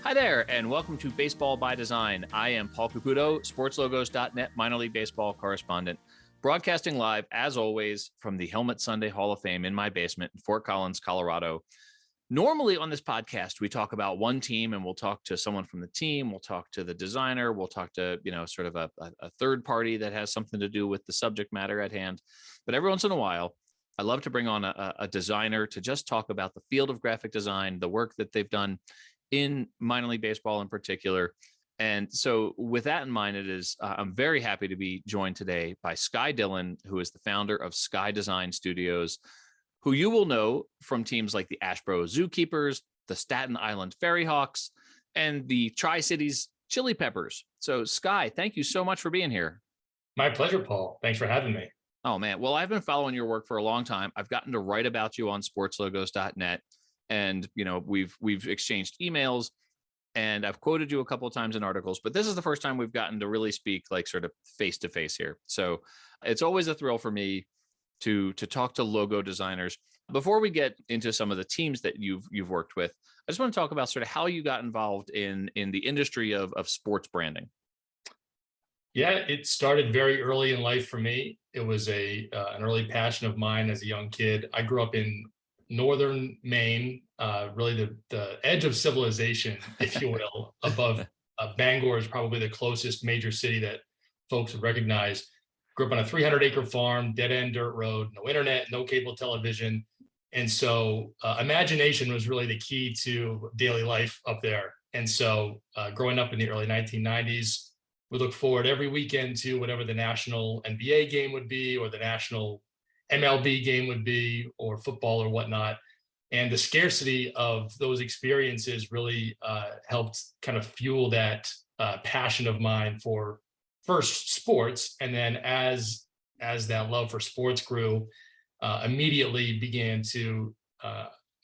Hi there, and welcome to Baseball by Design. I am Paul Caputo, sportslogos.net minor league baseball correspondent, broadcasting live, as always, from the Helmet Sunday Hall of Fame in my basement in Fort Collins, Colorado. Normally on this podcast, we talk about one team and we'll talk to someone from the team. We'll talk to the designer. We'll talk to, sort of a third party that has something to do with the subject matter at hand. But every once in a while, I love to bring on a designer to just talk about the field of graphic design, the work that they've done in minor league baseball in particular. And so with that in mind, I'm very happy to be joined today by Skye Dillon, who is the founder of Skye Design Studios, who you will know from teams like the Ashboro ZooKeepers, the Staten Island Ferry Hawks, and the Tri-Cities Chili Peppers. So Skye, thank you so much for being here. My pleasure, Paul. Thanks for having me. Oh man. Well, I've been following your work for a long time. I've gotten to write about you on sportslogos.net. And, we've exchanged emails and I've quoted you a couple of times in articles, but this is the first time we've gotten to really speak like sort of face to face here. So it's always a thrill for me to talk to logo designers. Before we get into some of the teams that you've worked with, I just want to talk about sort of how you got involved in the industry of sports branding. Yeah, it started very early in life for me. It was an early passion of mine as a young kid. I grew up in northern Maine, really the edge of civilization, if you will, above Bangor is probably the closest major city that folks would recognize. Grew up on a 300-acre farm, dead-end dirt road, no internet, no cable television. And so imagination was really the key to daily life up there. And so growing up in the early 1990s, we looked forward every weekend to whatever the national NBA game would be or the national MLB game would be, or football or whatnot. And the scarcity of those experiences really helped kind of fuel that passion of mine for first sports. And then as that love for sports grew, immediately began to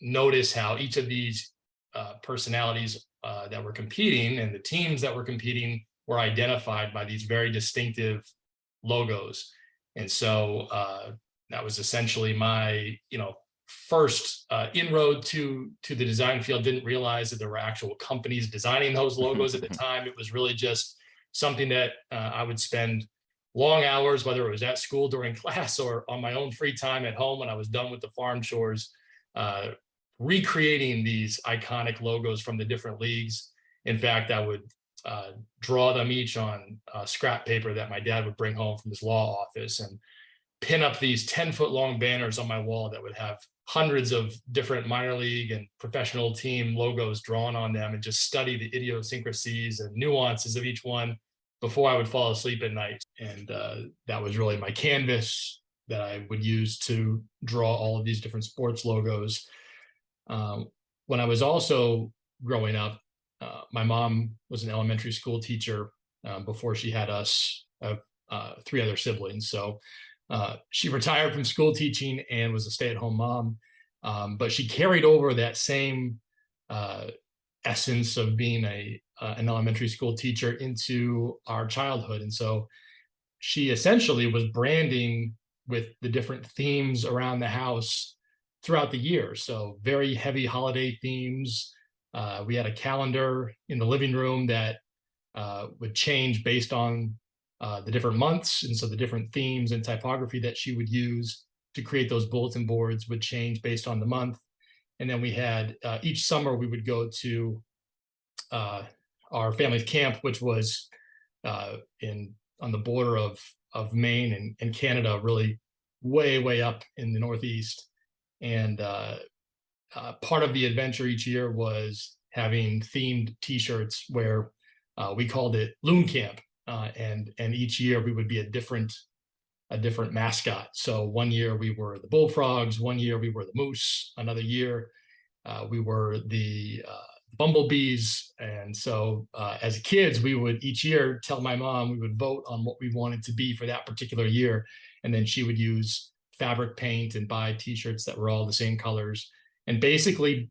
notice how each of these personalities that were competing and the teams that were competing were identified by these very distinctive logos. And so that was essentially my, first inroad to the design field. Didn't realize that there were actual companies designing those logos at the time. It was really just something that I would spend long hours, whether it was at school during class or on my own free time at home when I was done with the farm chores, recreating these iconic logos from the different leagues. In fact, I would draw them each on scrap paper that my dad would bring home from his law office and pin up these 10-foot long banners on my wall that would have hundreds of different minor league and professional team logos drawn on them, and just study the idiosyncrasies and nuances of each one before I would fall asleep at night. And that was really my canvas that I would use to draw all of these different sports logos. When I was also growing up, my mom was an elementary school teacher before she had us, three other siblings. So she retired from school teaching and was a stay-at-home mom, but she carried over that same essence of being an elementary school teacher into our childhood. And so she essentially was branding with the different themes around the house throughout the year. So very heavy holiday themes. We had a calendar in the living room that would change based on the different months. And so the different themes and typography that she would use to create those bulletin boards would change based on the month. And then we had each summer we would go to our family's camp, which was on the border of Maine and Canada, really way up in the Northeast. And part of the adventure each year was having themed T-shirts where we called it Loon Camp. And each year we would be a different mascot. So one year we were the bullfrogs, one year we were the moose, another year we were the bumblebees. And so as kids, we would each year tell my mom, we would vote on what we wanted to be for that particular year. And then she would use fabric paint and buy T-shirts that were all the same colors, and basically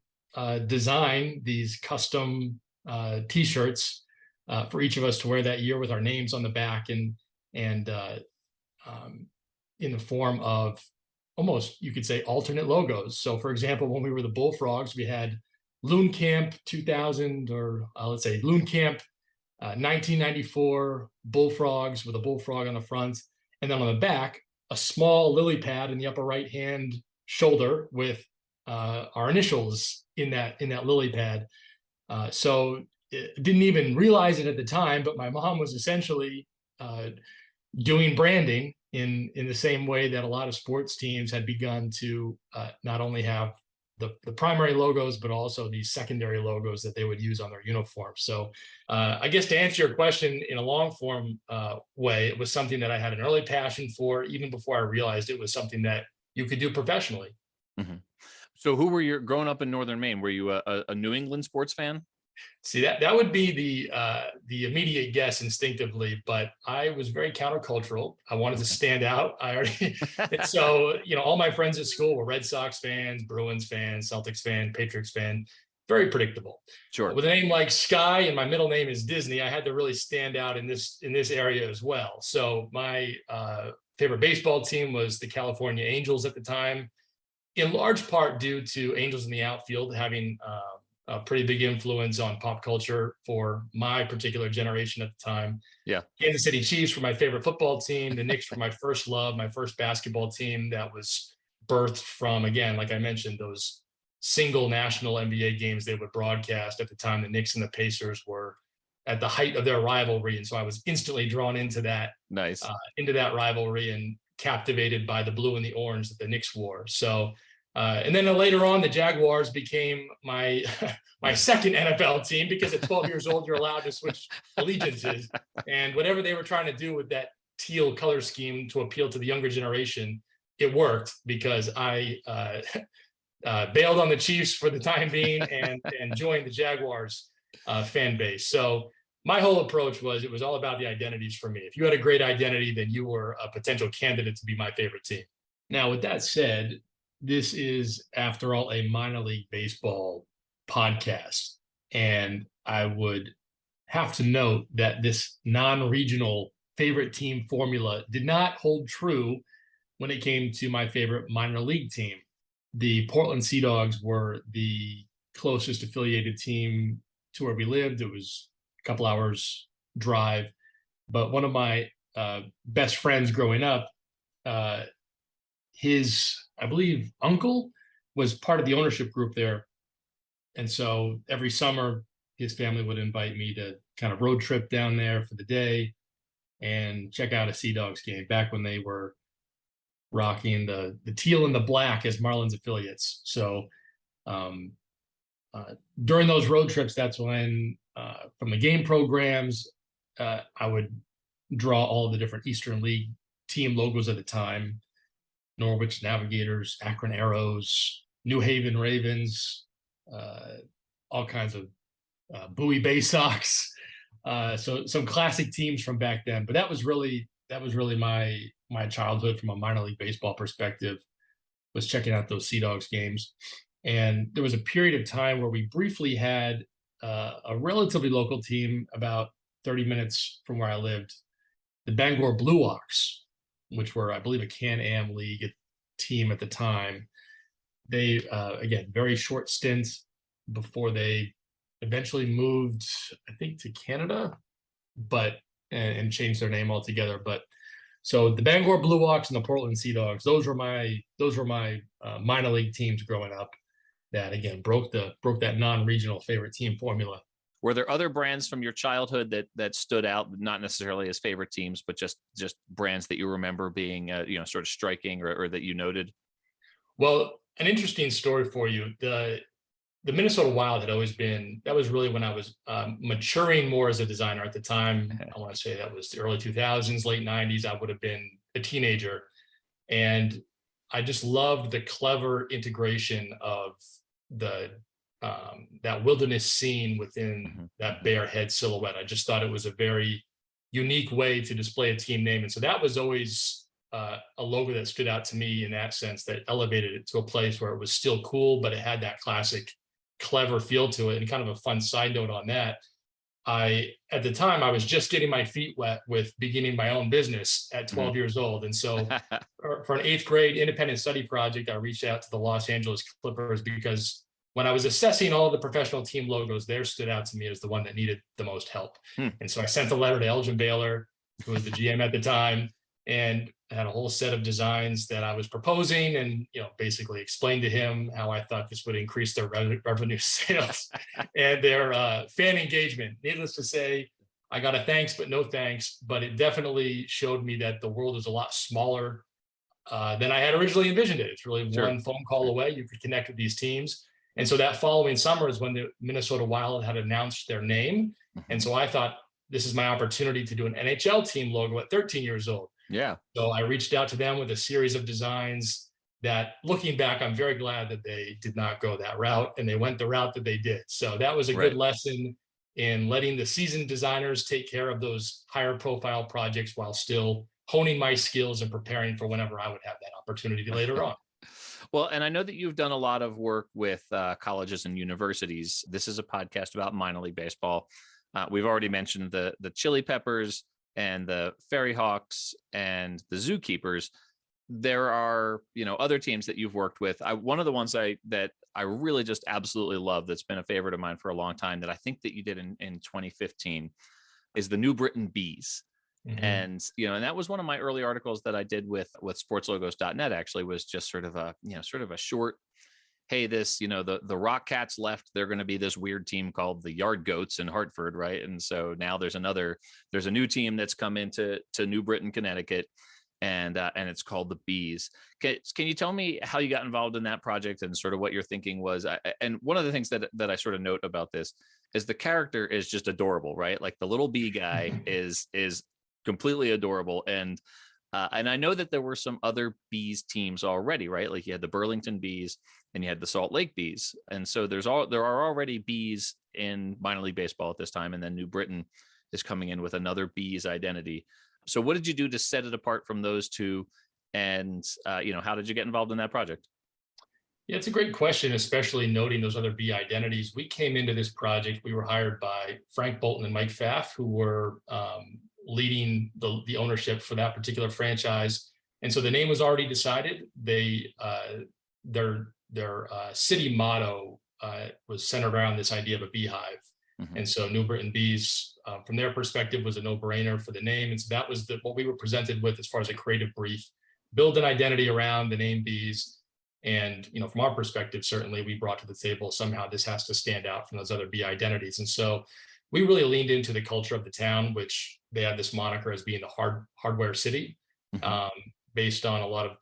design these custom T-shirts for each of us to wear that year with our names on the back, and in the form of almost, you could say, alternate logos. So for example, when we were the bullfrogs, we had Loon Camp 2000, or let's say Loon Camp 1994 bullfrogs with a bullfrog on the front, and then on the back a small lily pad in the upper right hand shoulder with our initials in that lily pad. So didn't even realize it at the time, but my mom was essentially doing branding in the same way that a lot of sports teams had begun to not only have the primary logos, but also these secondary logos that they would use on their uniform. So I guess to answer your question in a long form way, it was something that I had an early passion for, even before I realized it was something that you could do professionally. Mm-hmm. So who were you growing up in Northern Maine? Were you a New England sports fan? See, that would be the immediate guess instinctively, but I was very countercultural. I wanted to stand out. So all my friends at school were Red Sox fans, Bruins fans, Celtics fan, Patriots fan. Very predictable. Sure. With a name like Skye and my middle name is Disney, I had to really stand out in this area as well. So my favorite baseball team was the California Angels at the time, in large part due to Angels in the Outfield having a pretty big influence on pop culture for my particular generation at the time. Yeah. Kansas City Chiefs were my favorite football team. The Knicks were my first love, my first basketball team that was birthed from, again, like I mentioned, those single national NBA games they would broadcast at the time. The Knicks and the Pacers were at the height of their rivalry. And so I was instantly drawn into that, into that rivalry and captivated by the blue and the orange that the Knicks wore. So and then later on, the Jaguars became my my second NFL team, because at 12 years old, you're allowed to switch allegiances. And whatever they were trying to do with that teal color scheme to appeal to the younger generation, it worked, because I bailed on the Chiefs for the time being and joined the Jaguars fan base. So my whole approach was, it was all about the identities for me. If you had a great identity, then you were a potential candidate to be my favorite team. Now, with that said, this is, after all, a minor league baseball podcast. And I would have to note that this non-regional favorite team formula did not hold true when it came to my favorite minor league team. The Portland Sea Dogs were the closest affiliated team to where we lived. It was a couple hours drive. But one of my best friends growing up, his, I believe, uncle was part of the ownership group there. And so every summer, his family would invite me to kind of road trip down there for the day and check out a Sea Dogs game, back when they were rocking the teal and the black as Marlins affiliates. So during those road trips, that's when, from the game programs, I would draw all the different Eastern League team logos at the time: Norwich Navigators, Akron Arrows, New Haven Ravens, all kinds of Bowie Bay Sox. So some classic teams from back then. But that was really my childhood from a minor league baseball perspective, was checking out those Sea Dogs games. And there was a period of time where we briefly had a relatively local team about 30 minutes from where I lived, the Bangor Blue Hawks, which were, I believe, a Can-Am League team at the time. They, again, very short stint before they eventually moved, I think, to Canada, and changed their name altogether. But so the Bangor Blue Hawks and the Portland Sea Dogs, those were my minor league teams growing up that, again, broke that non-regional favorite team formula. Were there other brands from your childhood that stood out, not necessarily as favorite teams, but just brands that you remember being, sort of striking or that you noted? Well, an interesting story for you. The Minnesota Wild had always been, that was really when I was maturing more as a designer at the time. I want to say that was the early 2000s, late 90s. I would have been a teenager. And I just loved the clever integration of that wilderness scene within that bear head silhouette. I just thought it was a very unique way to display a team name. And so that was always a logo that stood out to me in that sense, that elevated it to a place where it was still cool, but it had that classic, clever feel to it. And kind of a fun side note on that, at the time, I was just getting my feet wet with beginning my own business at 12 years old. And so for an 8th grade independent study project, I reached out to the Los Angeles Clippers, because when I was assessing all the professional team logos, theirs stood out to me as the one that needed the most help. And so I sent a letter to Elgin Baylor, who was the GM at the time, and had a whole set of designs that I was proposing, and basically explained to him how I thought this would increase their revenue, sales, and their fan engagement. Needless to say, I got a thanks but no thanks, but it definitely showed me that the world is a lot smaller than I had originally envisioned it. It's really one phone call away. You could connect with these teams. And so that following summer is when the Minnesota Wild had announced their name. And so I thought, this is my opportunity to do an NHL team logo at 13 years old. Yeah. So I reached out to them with a series of designs that, looking back, I'm very glad that they did not go that route and they went the route that they did. So that was a good lesson in letting the seasoned designers take care of those higher profile projects while still honing my skills and preparing for whenever I would have that opportunity later on. Well, and I know that you've done a lot of work with colleges and universities. This is a podcast about minor league baseball. We've already mentioned the Chili Peppers and the Ferry Hawks and the Zookeepers. There are, other teams that you've worked with. One of the ones that I really just absolutely love, that's been a favorite of mine for a long time, that I think that you did in 2015, is the New Britain Bees. And, and that was one of my early articles that I did with sportslogos.net, actually, was just sort of a short, hey, this, the Rock Cats left, they're going to be this weird team called the Yard Goats in Hartford, right? And so now there's a new team that's come into New Britain, Connecticut, and it's called the Bees. Can you tell me how you got involved in that project and sort of what your thinking was? And one of the things that I sort of note about this is the character is just adorable, right? Like the little bee guy is completely adorable. And I know that there were some other Bees teams already, right? Like you had the Burlington Bees and you had the Salt Lake Bees. And so there are already Bees in minor league baseball at this time. And then New Britain is coming in with another Bees identity. So what did you do to set it apart from those two? And, how did you get involved in that project? Yeah, it's a great question, especially noting those other Bee identities. We came into this project, we were hired by Frank Bolton and Mike Pfaff, who were leading the ownership for that particular franchise. And so the name was already decided. They their city motto was centered around this idea of a beehive. And so New Britain Bees, from their perspective, was a no-brainer for the name. And so that was what we were presented with as far as a creative brief: build an identity around the name Bees. And from our perspective, certainly we brought to the table, somehow this has to stand out from those other Bee identities. And so we really leaned into the culture of the town, which they had this moniker as being the hardware city, based on a lot of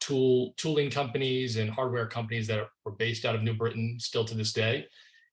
tooling companies and hardware companies that were based out of New Britain still to this day.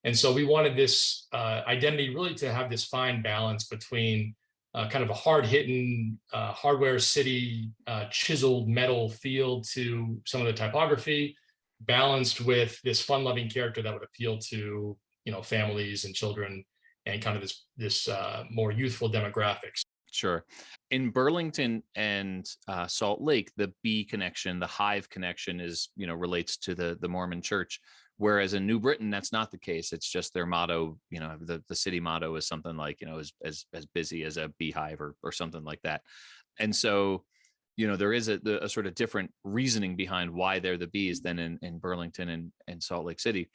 And so we wanted this identity really to have this fine balance between kind of a hard-hitting hardware city, chiseled metal feel to some of the typography, balanced with this fun-loving character that would appeal to families and children and kind of this more youthful demographics. Sure. In Burlington and Salt Lake, the bee connection, the hive connection is, relates to the Mormon church. Whereas in New Britain, that's not the case. It's just their motto, the city motto is something like, as busy as a beehive or something like that. And so, there is a sort of different reasoning behind why they're the Bees than in Burlington and Salt Lake City.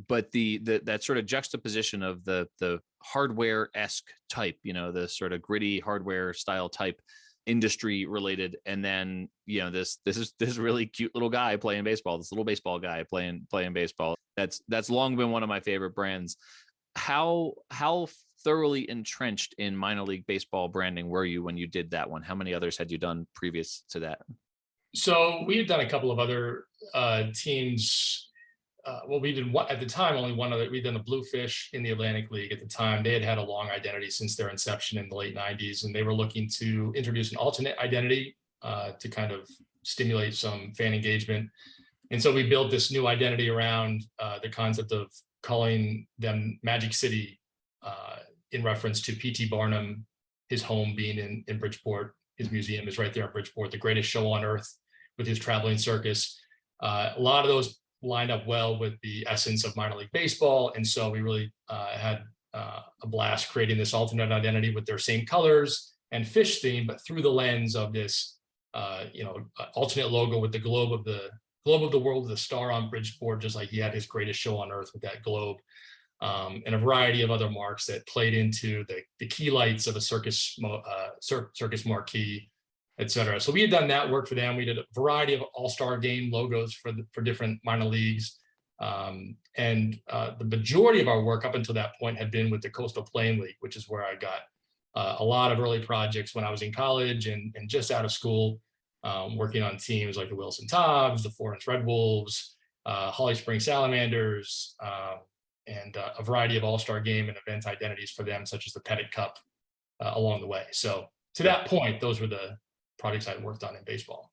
But that sort of juxtaposition of the hardware-esque type, the sort of gritty hardware style type, industry related, and then this really cute little guy playing baseball, this little baseball guy playing baseball. That's long been one of my favorite brands. How thoroughly entrenched in minor league baseball branding were you when you did that one? How many others had you done previous to that? So we had done a couple of other teams. We did one at the time, only one other. We'd done the Bluefish in the Atlantic League at the time. They had a long identity since their inception in the late 90s, and they were looking to introduce an alternate identity to kind of stimulate some fan engagement. And so we built this new identity around the concept of calling them Magic City in reference to P.T. Barnum, his home being in Bridgeport. His museum is right there in Bridgeport, the greatest show on earth with his traveling circus. A lot of those lined up well with the essence of minor league baseball. And so we really had a blast creating this alternate identity with their same colors and fish theme, but through the lens of this, alternate logo with the globe globe of the world with a star on Bridgeport, just like he had his greatest show on earth with that globe. And a variety of other marks that played into the key lights of a circus marquee, et cetera. So we had done that work for them. We did a variety of all-star game logos for different minor leagues. And the majority of our work up until that point had been with the Coastal Plain League, which is where I got a lot of early projects when I was in college and just out of school, working on teams like the Wilson Tobbs, the Florence Red Wolves, Holly Springs Salamanders, and a variety of all-star game and event identities for them, such as the Pettit Cup along the way. So to that point, those were the projects I worked on in baseball.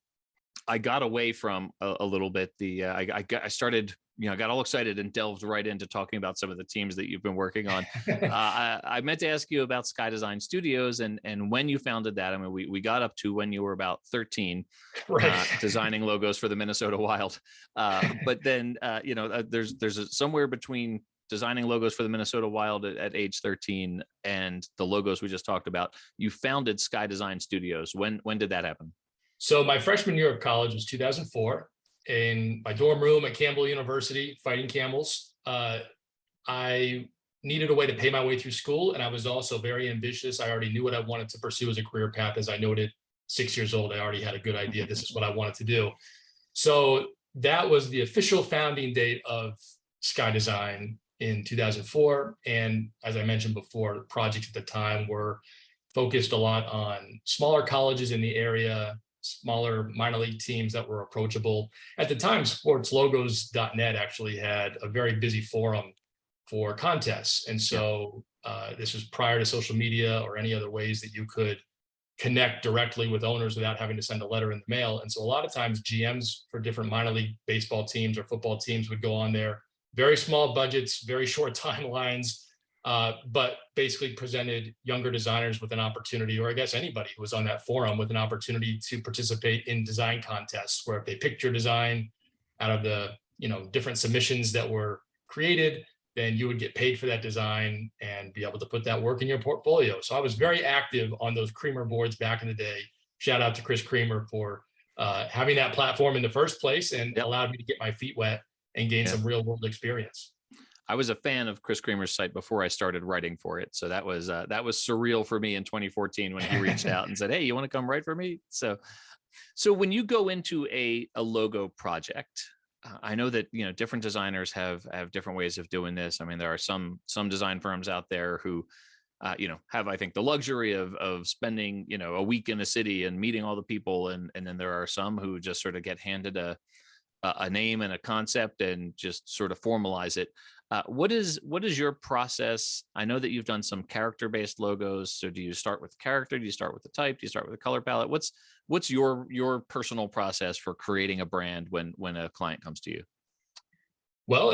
I got away from a little bit. I started, I got all excited and delved right into talking about some of the teams that you've been working on. I meant to ask you about Skye Design Studios and when you founded that. I mean, we got up to when you were about 13, right. Designing logos for the Minnesota Wild. But then, there's somewhere between designing logos for the Minnesota Wild at age 13 and the logos we just talked about. You founded Skye Design Studios. When did that happen? So my freshman year of college was 2004. In my dorm room at Campbell University, fighting camels. I needed a way to pay my way through school, and I was also very ambitious. I already knew what I wanted to pursue as a career path. As I noted, 6 years old, I already had a good idea. This is what I wanted to do. So that was the official founding date of Skye Design in 2004. And as I mentioned before, the projects at the time were focused a lot on smaller colleges in the area, smaller minor league teams that were approachable. At the time, sportslogos.net actually had a very busy forum for contests. And so this was prior to social media or any other ways that you could connect directly with owners without having to send a letter in the mail. And so a lot of times GMs for different minor league baseball teams or football teams would go on there, very small budgets, very short timelines, but basically presented younger designers with an opportunity, or I guess anybody who was on that forum with an opportunity to participate in design contests, where if they picked your design out of the different submissions that were created, then you would get paid for that design and be able to put that work in your portfolio. So I was very active on those Creamer boards back in the day. Shout out to Chris Creamer for having that platform in the first place and allowed me to get my feet wet and gain some real world experience. I was a fan of Chris Creamer's site before I started writing for it. So that was surreal for me in 2014 when he reached out and said, "Hey, you want to come write for me?" So when you go into a logo project, I know that different designers have different ways of doing this. I mean, there are some design firms out there who have, I think, the luxury of spending a week in a city and meeting all the people, and then there are some who just sort of get handed a name and a concept and just sort of formalize it. What is your process? I know that you've done some character-based logos. So do you start with character? Do you start with the type? Do you start with a color palette? What's your personal process for creating a brand when a client comes to you? Well,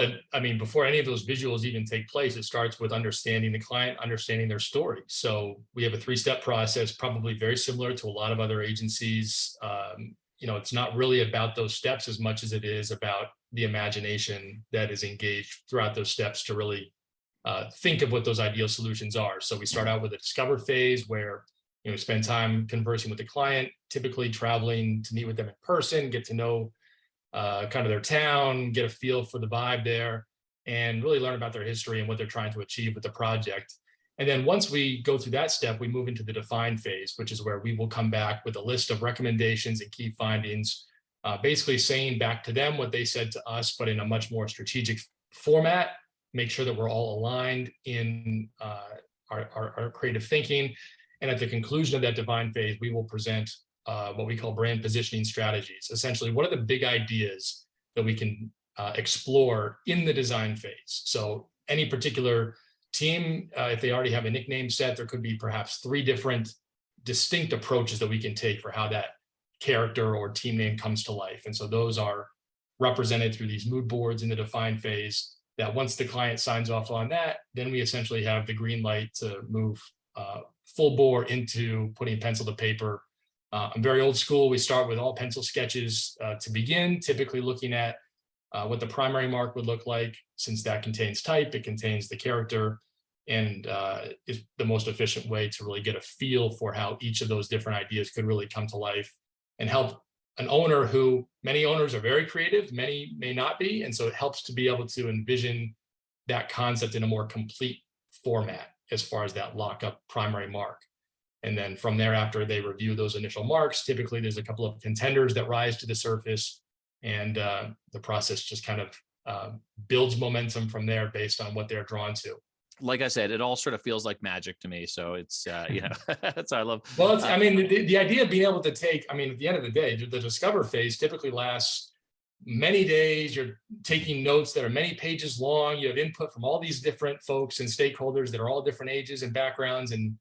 before any of those visuals even take place, it starts with understanding the client, understanding their story. So we have a 3-step process, probably very similar to a lot of other agencies. It's not really about those steps as much as it is about the imagination that is engaged throughout those steps to really think of what those ideal solutions are. So we start out with a discover phase where spend time conversing with the client, typically traveling to meet with them in person, get to know kind of their town, get a feel for the vibe there, and really learn about their history and what they're trying to achieve with the project. And then once we go through that step, we move into the define phase, which is where we will come back with a list of recommendations and key findings, basically saying back to them what they said to us, but in a much more strategic format, make sure that we're all aligned in our creative thinking. And at the conclusion of that define phase, we will present what we call brand positioning strategies. Essentially, what are the big ideas that we can explore in the design phase? So any particular team, if they already have a nickname set, there could be perhaps 3 different distinct approaches that we can take for how that character or team name comes to life. And so those are represented through these mood boards in the define phase, that once the client signs off on that, then we essentially have the green light to move full bore into putting pencil to paper. I'm very old school. We start with all pencil sketches to begin, typically looking at what the primary mark would look like, since that contains type, it contains the character, and is the most efficient way to really get a feel for how each of those different ideas could really come to life and help an owner who, many owners are very creative, many may not be. And so it helps to be able to envision that concept in a more complete format as far as that lockup primary mark. And then from there, after they review those initial marks, typically there's a couple of contenders that rise to the surface, and the process just kind of builds momentum from there based on what they're drawn to. Like I said, it all sort of feels like magic to me. So it's, that's what I love. Well, it's, I mean, the idea of being able to take, I mean, at the end of the day, the discover phase typically lasts many days. You're taking notes that are many pages long. You have input from all these different folks and stakeholders that are all different ages and backgrounds, and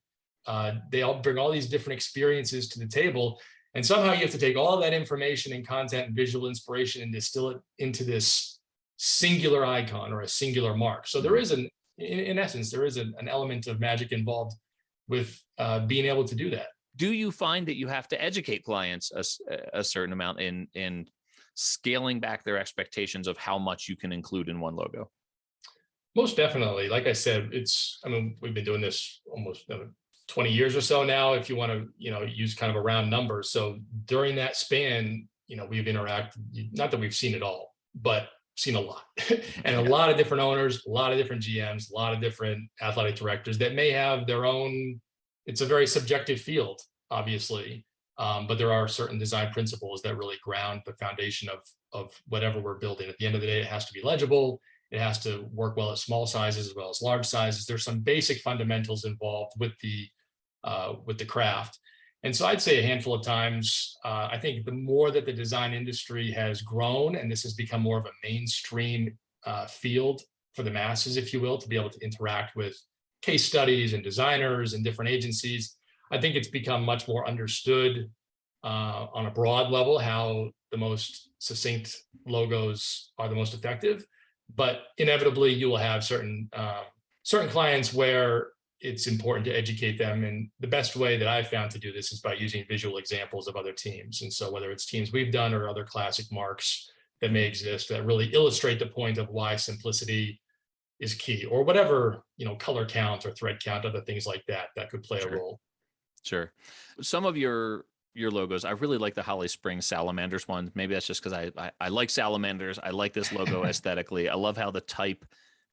they all bring all these different experiences to the table. And somehow you have to take all that information and content and visual inspiration and distill it into this singular icon or a singular mark. So there is in essence, there is an element of magic involved with being able to do that. Do you find that you have to educate clients a certain amount in scaling back their expectations of how much you can include in one logo? Most definitely. Like I said, I mean, we've been doing this almost 20 years or so now, if you want to, use kind of a round number. So during that span, we've interacted, not that we've seen it all, but seen a lot and a lot of different owners, a lot of different GMs, a lot of different athletic directors that may have their own, it's a very subjective field, obviously. But there are certain design principles that really ground the foundation of whatever we're building. At the end of the day, it has to be legible. It has to work well at small sizes as well as large sizes. There's some basic fundamentals involved with the craft. And so I'd say a handful of times, I think the more that the design industry has grown, and this has become more of a mainstream field for the masses, if you will, to be able to interact with case studies and designers and different agencies, I think it's become much more understood on a broad level how the most succinct logos are the most effective. But inevitably, you will have certain clients where it's important to educate them. And the best way that I've found to do this is by using visual examples of other teams. And so whether it's teams we've done or other classic marks that may exist that really illustrate the point of why simplicity is key, or whatever, color count or thread count, other things like that could play a role. Sure. Some of your logos, I really like the Holly Springs salamanders one. Maybe that's just because I like salamanders. I like this logo aesthetically. I love how the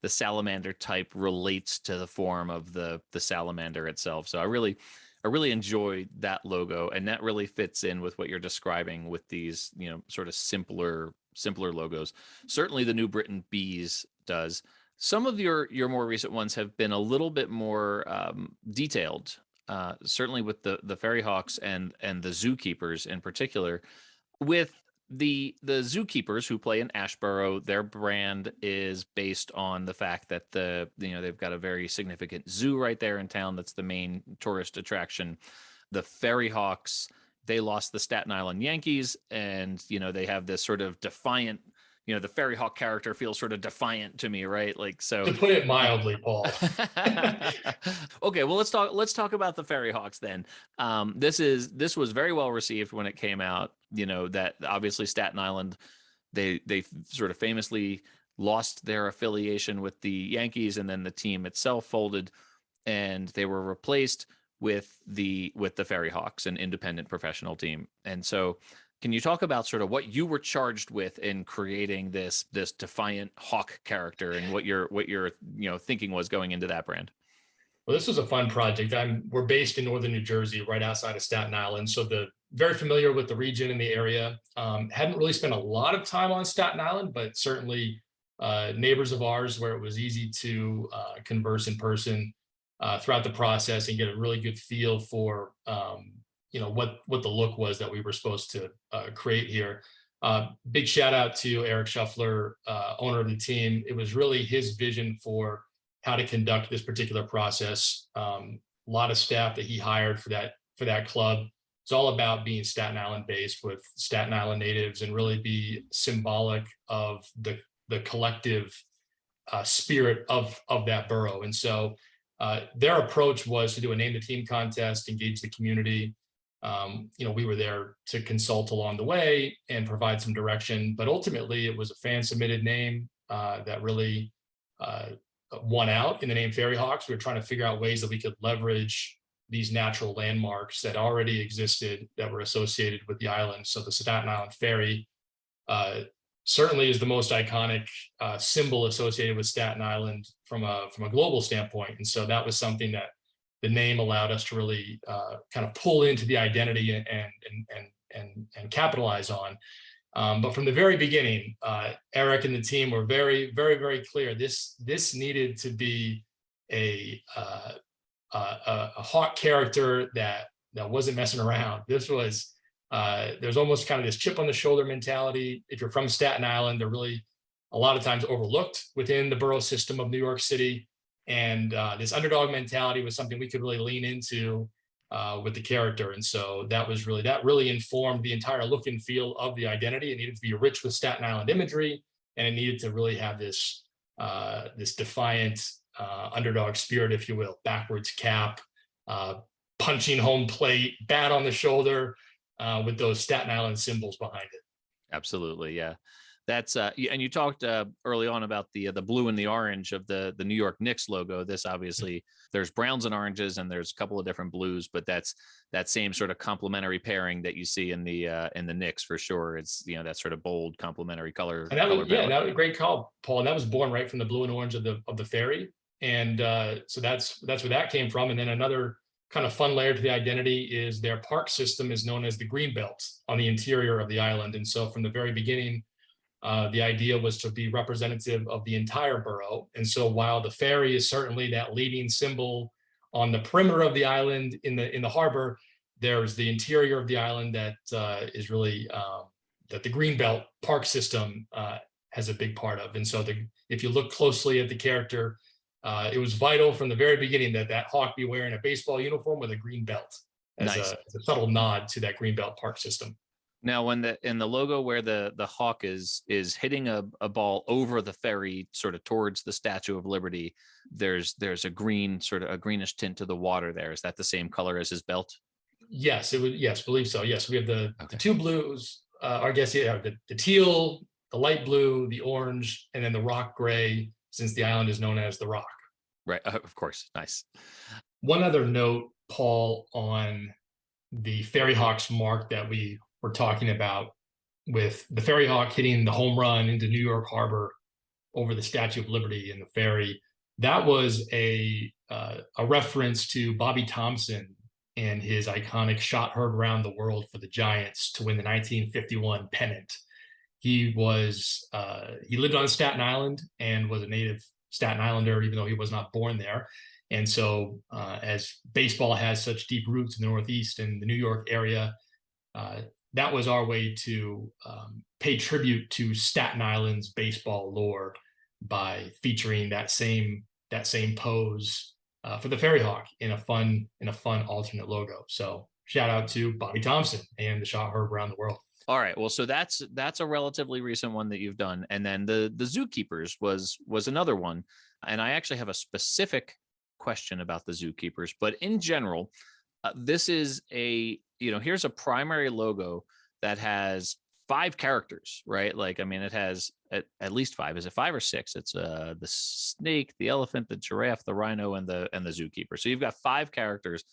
salamander type relates to the form of the salamander itself. So I really enjoy that logo, and that really fits in with what you're describing with these, sort of simpler logos. Certainly the New Britain Bees does. Some of your more recent ones have been a little bit more detailed, certainly with the Ferry Hawks and the ZooKeepers in particular. With the ZooKeepers, who play in Ashboro, their brand is based on the fact that they've got a very significant zoo right there in town that's the main tourist attraction. The Ferry Hawks, they lost the Staten Island Yankees, and they have this sort of defiant, the Ferry Hawk character feels sort of defiant to me, right? Like, so to put it mildly, Paul. Okay, well, let's talk about the Ferry Hawks then. This was very well received when it came out. That obviously Staten Island, they sort of famously lost their affiliation with the Yankees, and then the team itself folded, and they were replaced with the Ferry Hawks, an independent professional team. And so, can you talk about sort of what you were charged with in creating this defiant hawk character, and what your thinking was going into that brand? Well, this was a fun project. We're based in northern New Jersey, right outside of Staten Island, so very familiar with the region and the area. Hadn't really spent a lot of time on Staten Island, but certainly neighbors of ours where it was easy to converse in person throughout the process and get a really good feel for what the look was that we were supposed to create here. Big shout out to Eric Shuffler, owner of the team. It was really his vision for how to conduct this particular process. A lot of staff that he hired for that club. It's all about being Staten Island based with Staten Island natives, and really be symbolic of the collective spirit of that borough. And so their approach was to do a name the team contest, engage the community. We were there to consult along the way and provide some direction, but ultimately it was a fan submitted name that really won out in the name Ferry Hawks. We were trying to figure out ways that we could leverage these natural landmarks that already existed that were associated with the island. So the Staten Island Ferry certainly is the most iconic symbol associated with Staten Island from a global standpoint. And so that was something that the name allowed us to really kind of pull into the identity and capitalize on. But from the very beginning, Eric and the team were very, very, very clear. This needed to be a Hawk character that wasn't messing around. This was there's almost kind of this chip on the shoulder mentality. If you're from Staten Island, they're really a lot of times overlooked within the borough system of New York City. And this underdog mentality was something we could really lean into with the character. And so that really informed the entire look and feel of the identity. It needed to be rich with Staten Island imagery, and it needed to really have this defiant underdog spirit, if you will. Backwards cap, punching home plate, bat on the shoulder, with those Staten Island symbols behind it. Absolutely, yeah. That's and you talked early on about the blue and the orange of the New York Knicks logo. This obviously, there's browns and oranges, and there's a couple of different blues, but that's that same sort of complementary pairing that you see in the Knicks for sure. It's that sort of bold complementary color. And that was a great call, Paul. And that was born right from the blue and orange of the ferry, and so that's where that came from. And then another kind of fun layer to the identity is their park system is known as the Greenbelt on the interior of the island. And so from the very beginning, the idea was to be representative of the entire borough. And so while the ferry is certainly that leading symbol on the perimeter of the island in the harbor, there's the interior of the island that is really that the Greenbelt park system has a big part of. And so if you look closely at the character, it was vital from the very beginning that Hawk be wearing a baseball uniform with a green belt as a subtle nod to that Greenbelt park system. Now, when in the logo where the Hawk is hitting a ball over the ferry, sort of towards the Statue of Liberty, there's a green, sort of a greenish tint to the water there. Is that the same color as his belt? Yes, it would. Yes, believe so. Yes, we have the two blues. I guess the teal, the light blue, the orange, and then the rock gray, since the island is known as the Rock. Right. Of course. Nice. One other note, Paul, on the Ferry Hawks mark that we were talking about, with the Ferry Hawk hitting the home run into New York Harbor over the Statue of Liberty in the ferry. That was a reference to Bobby Thompson and his iconic shot heard around the world for the Giants to win the 1951 pennant. He lived on Staten Island and was a native Staten Islander, even though he was not born there. And so as baseball has such deep roots in the Northeast and the New York area, that was our way to pay tribute to Staten Island's baseball lore by featuring that same pose for the Ferry Hawk in a fun alternate logo. So shout out to Bobby Thompson and the shot heard around the world. All right. Well, so that's a relatively recent one that you've done. And then the ZooKeepers was another one. And I actually have a specific question about the ZooKeepers, but in general, this is here's a primary logo that has 5 characters, right? Like, I mean, it has at least 5. Is it 5 or 6? It's the snake, the elephant, the giraffe, the rhino, and the zookeeper. So you've got 5 characters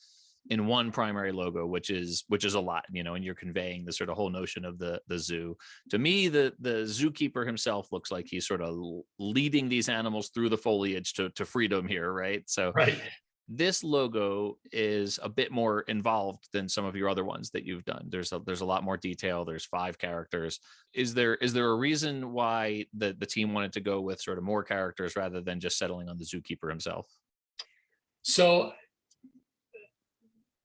in one primary logo, which is a lot, and you're conveying the sort of whole notion of the zoo. To me, the zookeeper himself looks like he's sort of leading these animals through the foliage to freedom here, right? So right. This logo is a bit more involved than some of your other ones that you've done. There's a lot more detail. There's 5 characters. Is there a reason why the team wanted to go with sort of more characters rather than just settling on the zookeeper himself? So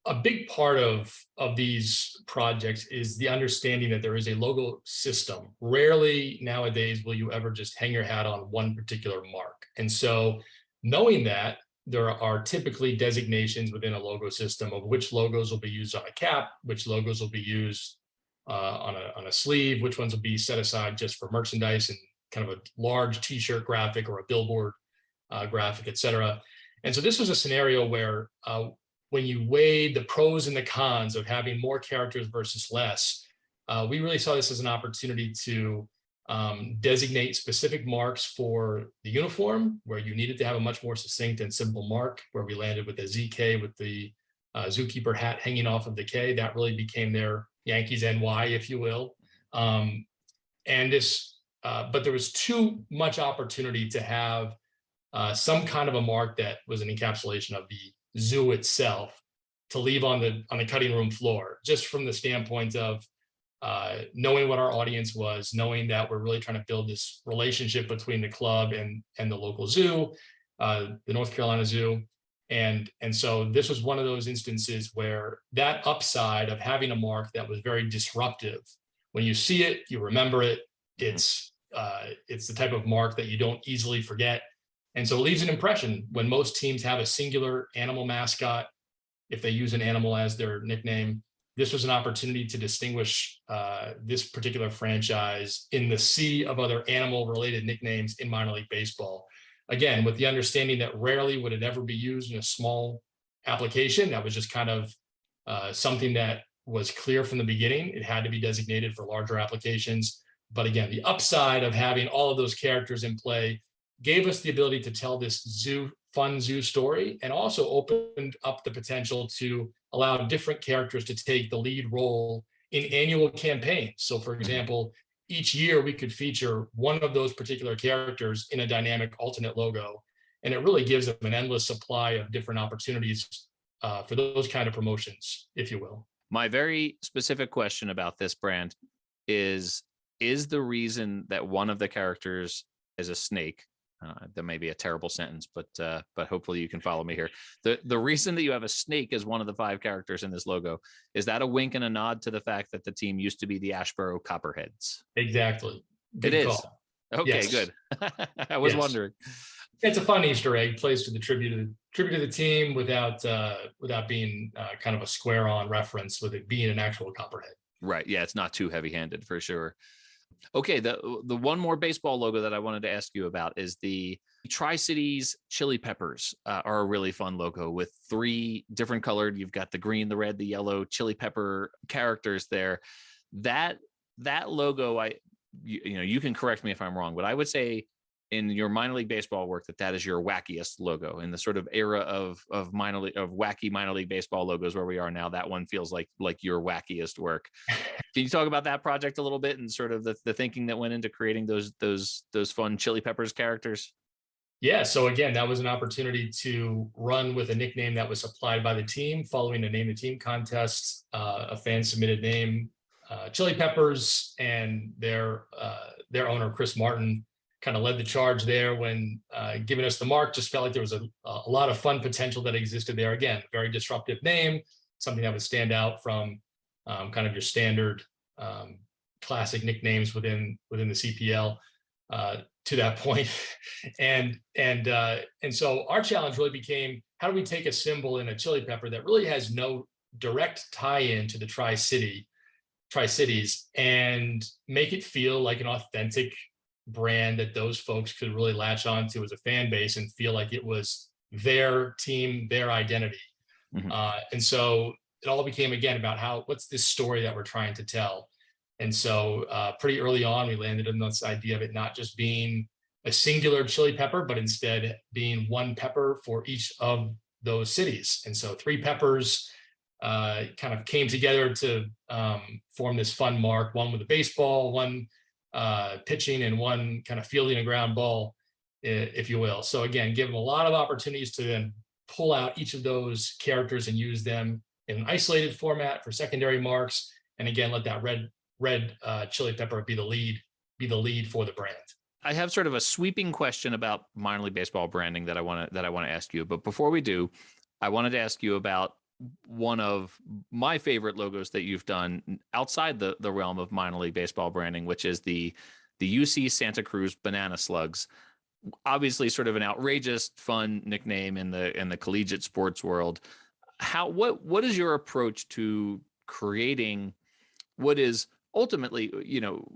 a big part of these projects is the understanding that there is a logo system. Rarely nowadays will you ever just hang your hat on one particular mark. And so knowing that, there are typically designations within a logo system of which logos will be used on a cap, which logos will be used on a sleeve, which ones will be set aside just for merchandise and kind of a large t-shirt graphic or a billboard graphic, et cetera. And so this was a scenario where when you weighed the pros and the cons of having more characters versus less, we really saw this as an opportunity to designate specific marks for the uniform, where you needed to have a much more succinct and simple mark, where we landed with a ZK with the zookeeper hat hanging off of the K. That really became their Yankees NY, if you will. But there was too much opportunity to have some kind of a mark that was an encapsulation of the zoo itself to leave on the cutting room floor, just from the standpoint of knowing what our audience was, knowing that we're really trying to build this relationship between the club and the local zoo, the North Carolina Zoo. And so this was one of those instances where that upside of having a mark that was very disruptive, when you see it, you remember it. It's the type of mark that you don't easily forget. And so it leaves an impression. When most teams have a singular animal mascot, if they use an animal as their nickname, this was an opportunity to distinguish this particular franchise in the sea of other animal-related nicknames in minor league baseball. Again, with the understanding that rarely would it ever be used in a small application. That was just kind of something that was clear from the beginning. It had to be designated for larger applications. But again, the upside of having all of those characters in play gave us the ability to tell this fun zoo story, and also opened up the potential to allow different characters to take the lead role in annual campaigns. So for example, each year we could feature one of those particular characters in a dynamic alternate logo. And it really gives them an endless supply of different opportunities for those kind of promotions, if you will. My very specific question about this brand is the reason that one of the characters is a snake? That may be a terrible sentence, but hopefully you can follow me here. The reason that you have a snake as one of the 5 characters in this logo, is that a wink and a nod to the fact that the team used to be the Ashboro Copperheads? Exactly. Good it is. call. Okay, Yes. Good. I was wondering. It's a fun Easter egg, plays to the tribute to the team without being kind of a square on reference, with it being an actual Copperhead. Right. Yeah, it's not too heavy-handed for sure. Okay, the one more baseball logo that I wanted to ask you about is the Tri-Cities Chili Peppers. Are a really fun logo with 3 different colored. You've got the green, the red, the yellow chili pepper characters there. That logo, you can correct me if I'm wrong, but I would say in your minor league baseball work that is your wackiest logo in the sort of era of wacky minor league baseball logos where we are now. That one feels like your wackiest work. Can you talk about that project a little bit and sort of the thinking that went into creating those fun Chili Peppers characters? Yeah, so again, that was an opportunity to run with a nickname that was supplied by the team following a name the team contest. A fan submitted name, Chili Peppers, and their owner, Chris Martin, kind of led the charge there when giving us the mark. Just felt like there was a lot of fun potential that existed there. Again, very disruptive name, something that would stand out from kind of your standard classic nicknames within the CPL to that point. And so our challenge really became, how do we take a symbol in a chili pepper that really has no direct tie-in to the Tri-Cities and make it feel like an authentic brand that those folks could really latch on to as a fan base and feel like it was their team, their identity. Mm-hmm. And so it all became, again, about what's this story that we're trying to tell. And so pretty early on, we landed on this idea of it not just being a singular chili pepper, but instead being one pepper for each of those cities. And so 3 peppers kind of came together to form this fun mark, one with a baseball, one pitching, and one kind of fielding a ground ball, if you will. So again, give them a lot of opportunities to then pull out each of those characters and use them in an isolated format for secondary marks. And again, let that red chili pepper be the lead for the brand. I have sort of a sweeping question about minor league baseball branding that I want to ask you. But before we do, I wanted to ask you about one of my favorite logos that you've done outside the realm of minor league baseball branding, which is the UC Santa Cruz Banana Slugs. Obviously, sort of an outrageous, fun nickname in the collegiate sports world. What is your approach to creating what is ultimately,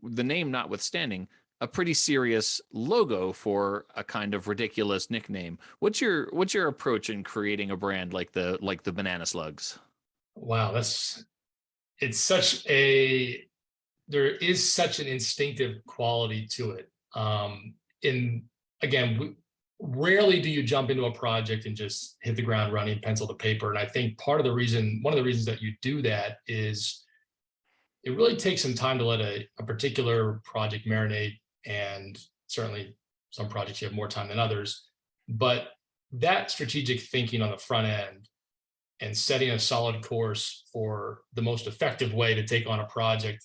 the name notwithstanding, a pretty serious logo for a kind of ridiculous nickname? What's your approach in creating a brand like the Banana Slugs? Wow, there is such an instinctive quality to it. rarely do you jump into a project and just hit the ground running, pencil to paper. And I think one of the reasons that you do that is it really takes some time to let a particular project marinate. And certainly some projects you have more time than others, but that strategic thinking on the front end and setting a solid course for the most effective way to take on a project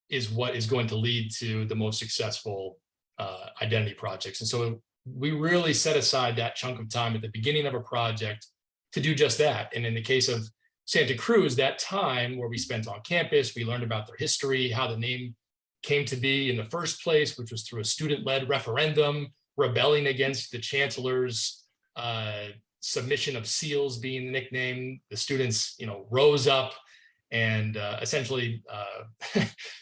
is what is going to lead to the most successful identity projects. And so we really set aside that chunk of time at the beginning of a project to do just that. And in the case of Santa Cruz, that time where we spent on campus, we learned about their history, how the name came to be in the first place, which was through a student-led referendum, rebelling against the chancellor's submission of seals being the nickname. The students, rose up and essentially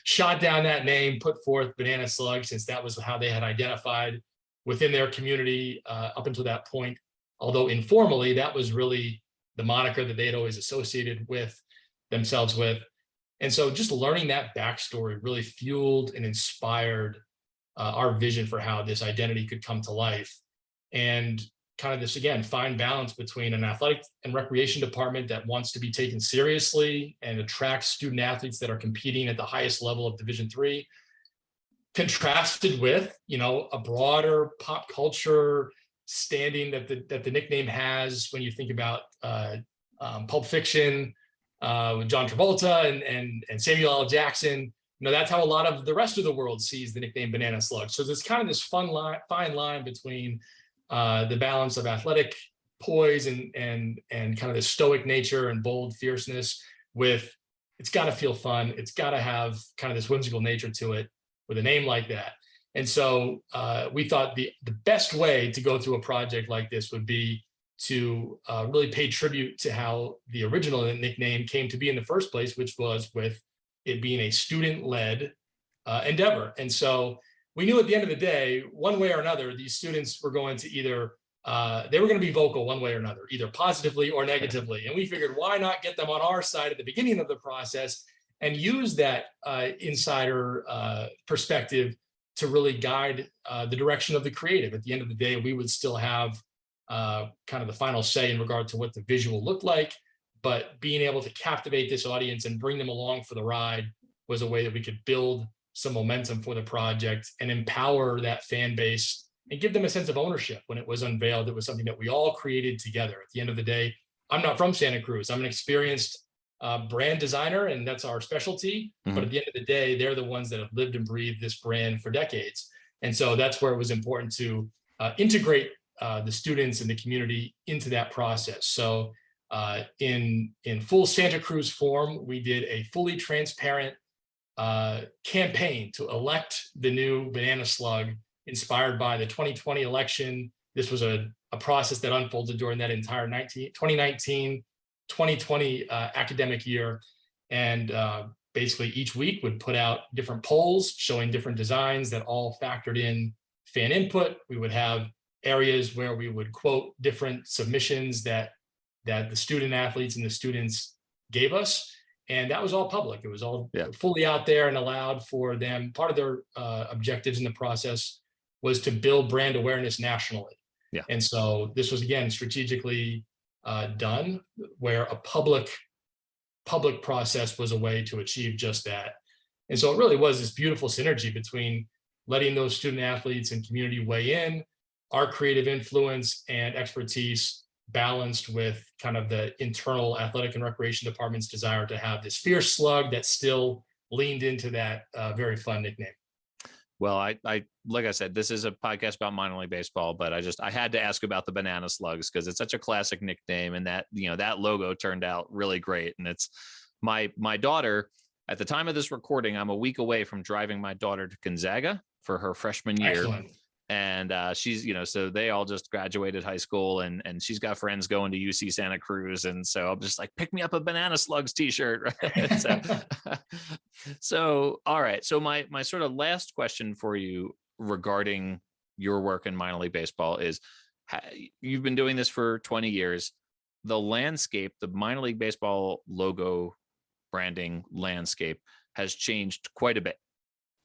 shot down that name, put forth Banana Slug, since that was how they had identified within their community up until that point. Although informally, that was really the moniker that they had always associated with themselves with. And so just learning that backstory really fueled and inspired our vision for how this identity could come to life. And kind of this, again, fine balance between an athletic and recreation department that wants to be taken seriously and attracts student athletes that are competing at the highest level of Division III, contrasted with, a broader pop culture standing that the nickname has when you think about Pulp Fiction with John Travolta and Samuel L. Jackson. That's how a lot of the rest of the world sees the nickname Banana Slug. So there's kind of this fine line between the balance of athletic poise and kind of the stoic nature and bold fierceness with, it's got to feel fun. It's got to have kind of this whimsical nature to it with a name like that. And so we thought the best way to go through a project like this would be to really pay tribute to how the original nickname came to be in the first place, which was with it being a student-led endeavor. And so we knew at the end of the day, one way or another, these students were going to either, they were going to be vocal one way or another, either positively or negatively. And we figured, why not get them on our side at the beginning of the process and use that insider perspective to really guide the direction of the creative. At the end of the day, we would still have kind of the final say in regard to what the visual looked like, but being able to captivate this audience and bring them along for the ride was a way that we could build some momentum for the project and empower that fan base and give them a sense of ownership. When it was unveiled, it was something that we all created together. At the end of the day, I'm not from Santa Cruz. I'm an experienced brand designer, and that's our specialty. Mm-hmm. But at the end of the day, they're the ones that have lived and breathed this brand for decades. And so that's where it was important to integrate the students and the community into that process. So in full Santa Cruz form, we did a fully transparent campaign to elect the new Banana Slug inspired by the 2020 election. This was a process that unfolded during that entire 2019-2020 academic year. And basically each week would put out different polls showing different designs that all factored in fan input. We would have areas where we would quote different submissions that the student athletes and the students gave us. And that was all public. It was all fully out there and allowed for them. Part of their objectives in the process was to build brand awareness nationally. Yeah. And so this was, again, strategically done, where a public process was a way to achieve just that. And so it really was this beautiful synergy between letting those student athletes and community weigh in, our creative influence and expertise, balanced with kind of the internal athletic and recreation department's desire to have this fierce slug that still leaned into that very fun nickname. Well, I like I said, this is a podcast about minor league baseball, but I had to ask about the Banana Slugs because it's such a classic nickname, and that, that logo turned out really great. And it's my daughter, at the time of this recording, I'm a week away from driving my daughter to Gonzaga for her freshman year. Excellent. And she's, so they all just graduated high school, and she's got friends going to UC Santa Cruz. And so I'm just like, pick me up a Banana Slugs t-shirt. Right? So, all right. So my sort of last question for you regarding your work in minor league baseball is, you've been doing this for 20 years. The landscape, the minor league baseball logo branding landscape has changed quite a bit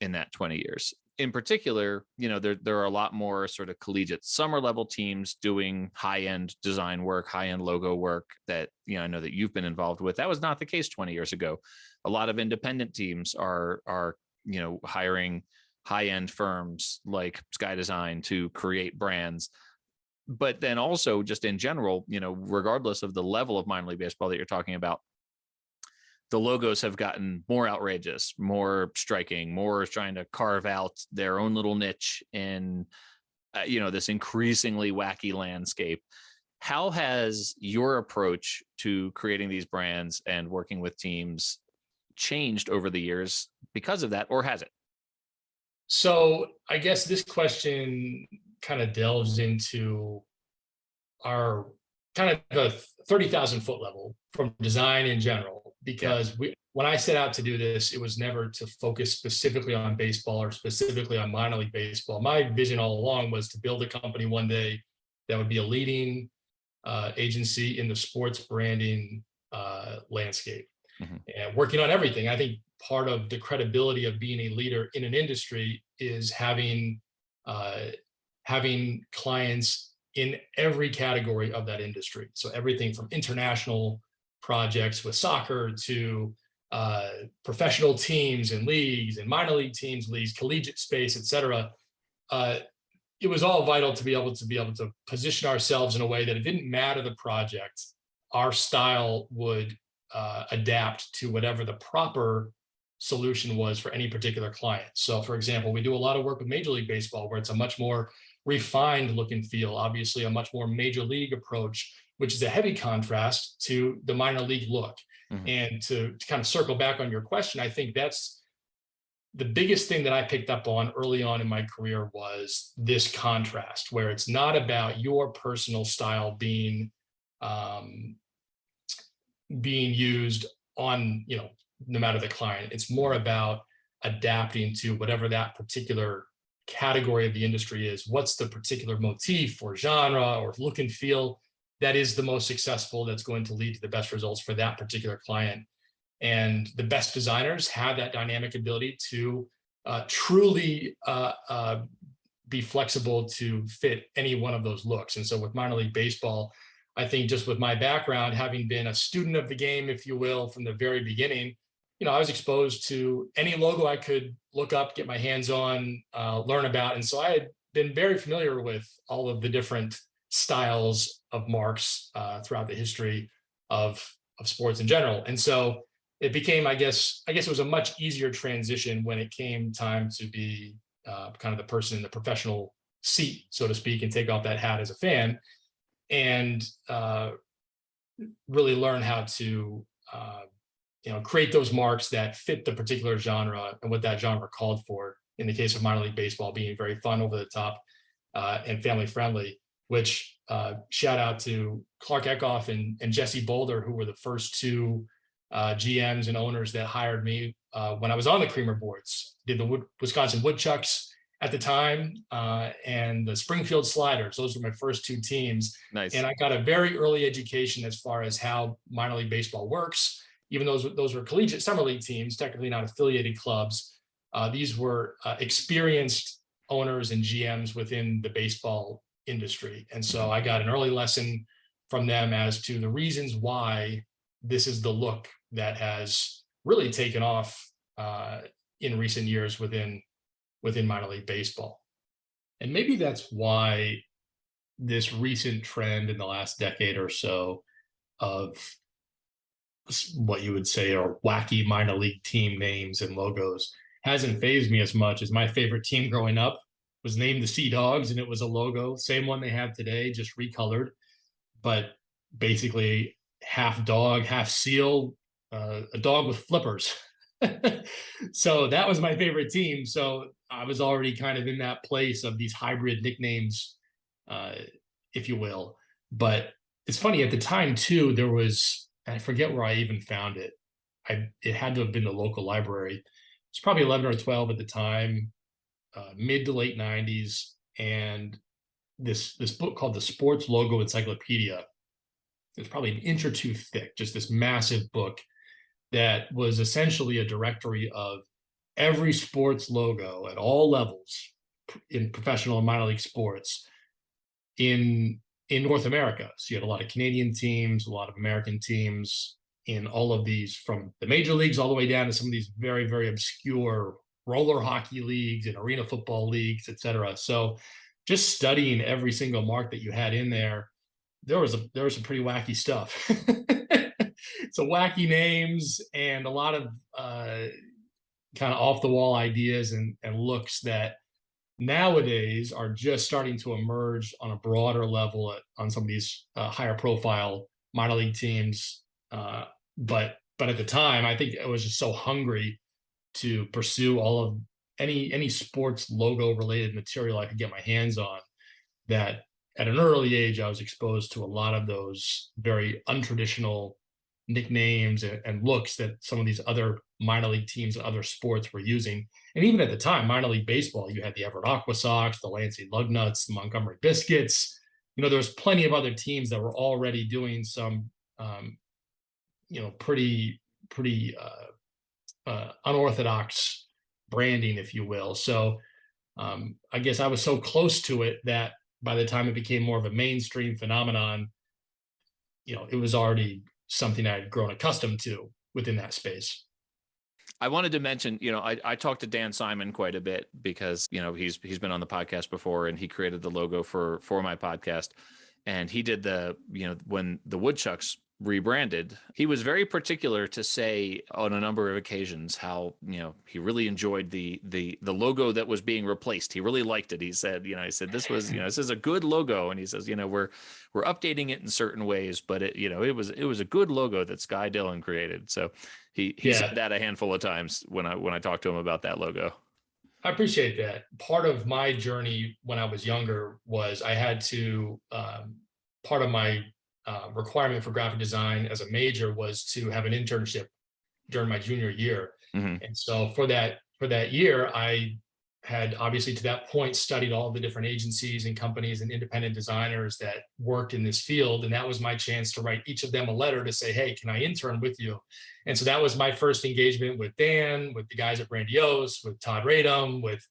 in that 20 years. in particular, there are a lot more sort of collegiate summer level teams doing high end design work, high end logo work that, I know that you've been involved with. That was not the case 20 years ago. A lot of independent teams are hiring high end firms like Skye Design to create brands. But then also just in general, regardless of the level of minor league baseball that you're talking about, the logos have gotten more outrageous, more striking, more trying to carve out their own little niche in, this increasingly wacky landscape. How has your approach to creating these brands and working with teams changed over the years because of that, or has it? So I guess this question kind of delves into our kind of the 30,000 foot level from design in general, because when I set out to do this, it was never to focus specifically on baseball or specifically on minor league baseball. My vision all along was to build a company one day that would be a leading agency in the sports branding landscape, and working on everything. I think part of the credibility of being a leader in an industry is having clients in every category of that industry. So everything from international projects with soccer to professional teams and leagues and minor league teams, leagues, collegiate space, et cetera. It was all vital to be able to position ourselves in a way that it didn't matter the project. Our style would adapt to whatever the proper solution was for any particular client. So for example, we do a lot of work with Major League Baseball, where it's a much more refined look and feel, obviously a much more major league approach, which is a heavy contrast to the minor league look. And to kind of circle back on your question, I think that's the biggest thing that I picked up on early on in my career, was this contrast, where it's not about your personal style being used on, no matter the client. It's more about adapting to whatever that particular category of the industry is. What's the particular motif or genre or look and feel that is the most successful, that's going to lead to the best results for that particular client. And the best designers have that dynamic ability to truly be flexible to fit any one of those looks. And so with minor league baseball, I think just with my background, having been a student of the game, if you will, from the very beginning, I was exposed to any logo I could look up, get my hands on, learn about. And so I had been very familiar with all of the different styles of marks throughout the history of sports in general. And so it became, I guess it was a much easier transition when it came time to be kind of the person in the professional seat, so to speak, and take off that hat as a fan, and really learn how to create those marks that fit the particular genre and what that genre called for. In the case of minor league baseball, being very fun, over the top, and family friendly, which shout out to Clark Eckhoff and Jesse Boulder, who were the first two GMs and owners that hired me when I was on the Creamer boards. Did the Wisconsin Woodchucks at the time, and the Springfield Sliders. Those were my first two teams. Nice. And I got a very early education as far as how minor league baseball works. Even those were collegiate summer league teams, technically not affiliated clubs. These were experienced owners and GMs within the baseball industry. And so I got an early lesson from them as to the reasons why this is the look that has really taken off in recent years within minor league baseball. And maybe that's why this recent trend in the last decade or so of what you would say are wacky minor league team names and logos hasn't fazed me as much. As my favorite team growing up was named the Sea Dogs, and it was a logo, same one they have today, just recolored, but basically half dog, half seal, a dog with flippers. So that was my favorite team. So I was already kind of in that place of these hybrid nicknames, if you will. But it's funny, at the time too, there was, I forget where I even found it. It had to have been the local library. It's probably 11 or 12 at the time, mid to late 90s. And this book called the Sports Logo Encyclopedia. It's probably an inch or two thick, just this massive book that was essentially a directory of every sports logo at all levels in professional and minor league sports in North America. So you had a lot of Canadian teams, a lot of American teams in all of these, from the major leagues all the way down to some of these very, very obscure roller hockey leagues and arena football leagues, et cetera. So just studying every single mark that you had in there, there was some pretty wacky stuff. So wacky names and a lot of kind of off the wall ideas and looks that nowadays are just starting to emerge on a broader level on some of these higher profile minor league teams. But at the time, I think I was just so hungry to pursue all of any sports logo related material I could get my hands on, that at an early age I was exposed to a lot of those very untraditional nicknames and looks that some of these other minor league teams and other sports were using. And even at the time, minor league baseball, you had the Everett Aqua Sox, the Lansing Lugnuts, the Montgomery Biscuits. There was plenty of other teams that were already doing some pretty unorthodox branding, if you will. So I guess I was so close to it that by the time it became more of a mainstream phenomenon, it was already something I had grown accustomed to within that space. I wanted to mention, I talked to Dan Simon quite a bit because, he's been on the podcast before, and he created the logo for my podcast. And he did when the Woodchucks rebranded, he was very particular to say on a number of occasions how, he really enjoyed the logo that was being replaced. He really liked it. He said, this was, this is a good logo. And he says, we're updating it in certain ways, but it was a good logo that Skye Dillon created. So he said that a handful of times when I talked to him about that logo. I appreciate that. Part of my journey when I was younger was I had to, part of my requirement for graphic design as a major was to have an internship during my junior year. Mm-hmm. And so for that year, I had obviously to that point studied all the different agencies and companies and independent designers that worked in this field. And that was my chance to write each of them a letter to say, hey, can I intern with you? And so that was my first engagement with Dan, with the guys at Brandiose, with Todd Radom, with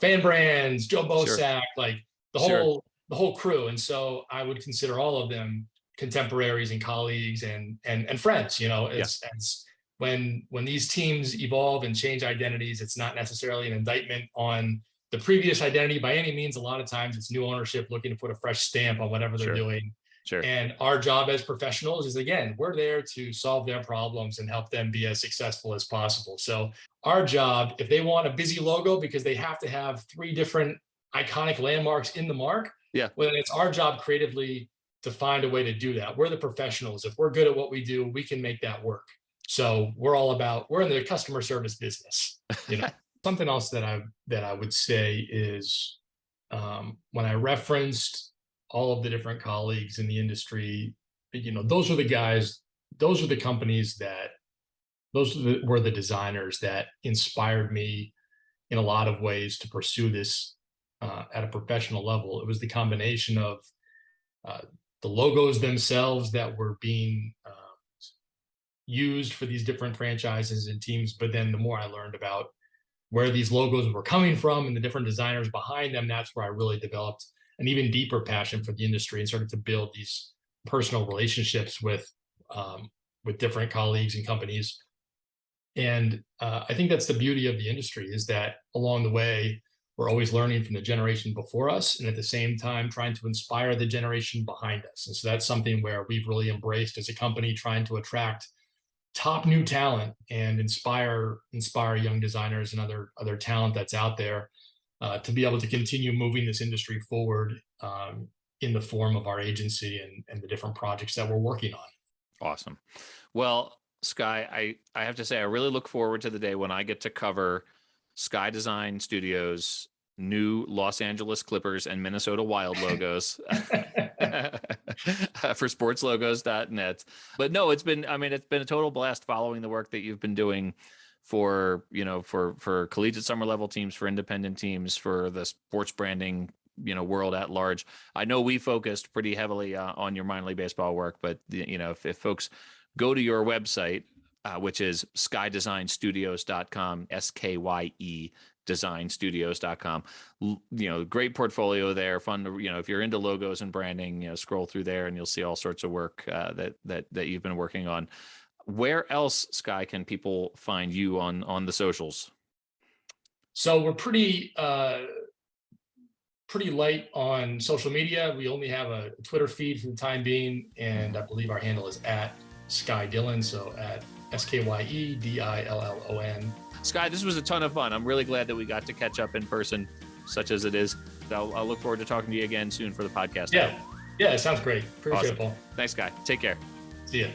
Fan Brands, Joe Bosack, like the whole crew. And so I would consider all of them contemporaries and colleagues and friends, as when these teams evolve and change identities, it's not necessarily an indictment on the previous identity by any means. A lot of times it's new ownership looking to put a fresh stamp on whatever they're doing. Sure. And our job as professionals is, again, we're there to solve their problems and help them be as successful as possible. So our job, if they want a busy logo because they have to have 3 different iconic landmarks in the mark, well, then it's our job creatively to find a way to do that. We're the professionals. If we're good at what we do, we can make that work. So we're in the customer service business. Something else that I would say is when I referenced all of the different colleagues in the industry, those are the guys, those are the companies were the designers that inspired me in a lot of ways to pursue this at a professional level. It was the combination of the logos themselves that were being used for these different franchises and teams. But then the more I learned about where these logos were coming from and the different designers behind them, that's where I really developed an even deeper passion for the industry and started to build these personal relationships with different colleagues and companies. And I think that's the beauty of the industry, is that along the way, we're always learning from the generation before us, and at the same time trying to inspire the generation behind us. And so that's something where we've really embraced as a company, trying to attract top new talent and inspire young designers and other talent that's out there to be able to continue moving this industry forward in the form of our agency and the different projects that we're working on. Awesome. Well, Skye, I have to say, I really look forward to the day when I get to cover Skye Design Studios' new Los Angeles Clippers and Minnesota Wild logos for sportslogos.net. But no, it's been a total blast following the work that you've been doing for collegiate summer level teams, for independent teams, for the sports branding, world at large. I know we focused pretty heavily on your minor league baseball work, but if folks go to your website, which is skydesignstudios.com, SKYE designstudios.com. Great portfolio there. Fun to, if you're into logos and branding, scroll through there and you'll see all sorts of work that you've been working on. Where else, Skye, can people find you on the socials? So we're pretty light on social media. We only have a Twitter feed for the time being, and I believe our handle is at Skye Dillon, so at SKYEDILLON. Skye, this was a ton of fun. I'm really glad that we got to catch up in person, such as it is. I'll look forward to talking to you again soon for the podcast. Yeah, it sounds great. Appreciate it, Paul. Thanks, Skye. Take care. See ya.